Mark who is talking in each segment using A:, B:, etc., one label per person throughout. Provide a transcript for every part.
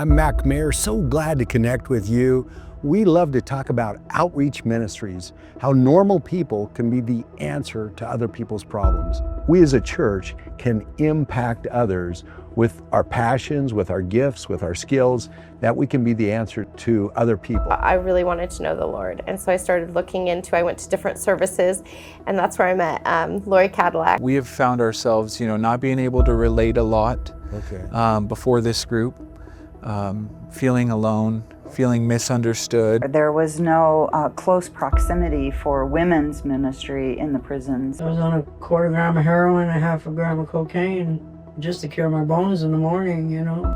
A: I'm Mac Mayer, so glad to connect with you. We love to talk about outreach ministries, how normal people can be the answer to other people's problems. We as a church can impact others with our passions, with our gifts, with our skills, that we can be the answer to other people.
B: I really wanted to know the Lord, and so I started looking into, I went to different services, and that's where I met Lori Cadillac.
C: We have found ourselves, not being able to relate a lot before this group, feeling alone, feeling misunderstood.
D: There was no close proximity for women's ministry in the prisons.
E: I was on a quarter gram of heroin and a half a gram of cocaine just to cure my bones in the morning,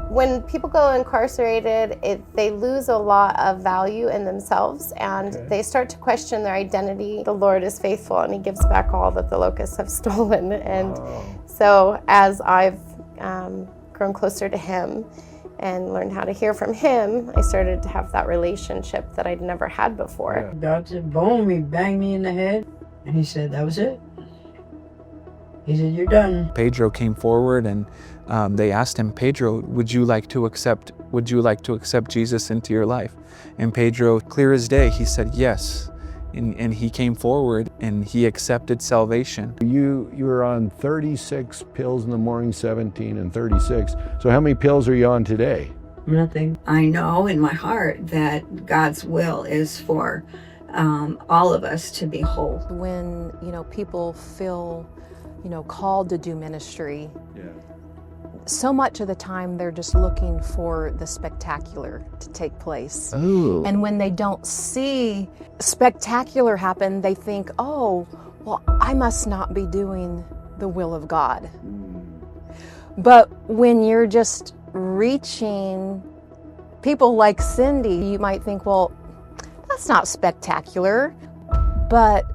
B: When people go incarcerated, they lose a lot of value in themselves, and they start to question their identity. The Lord is faithful, and He gives back all that the locusts have stolen. And so as I've grown closer to Him and learned how to hear from Him, I started to have that relationship that I'd never had before.
E: God said, boom, He banged me in the head, and He said, that was it. He said, you're done.
C: Pedro came forward and they asked him, Pedro, would you like to accept Jesus into your life? And Pedro, clear as day, he said yes. And he came forward and he accepted salvation.
A: You were on 36 pills in the morning, 17 and 36. So how many pills are you on today?
E: Nothing.
F: I know in my heart that God's will is for all of us to be whole.
G: When, people feel, called to do ministry, so much of the time they're just looking for the spectacular to take place.
A: Ooh.
G: And when they don't see spectacular happen, they think, oh, well, I must not be doing the will of God. But when you're just reaching people like Cindy, you might think, well, that's not spectacular. But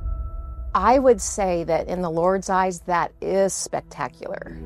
G: I would say that in the Lord's eyes, that is spectacular.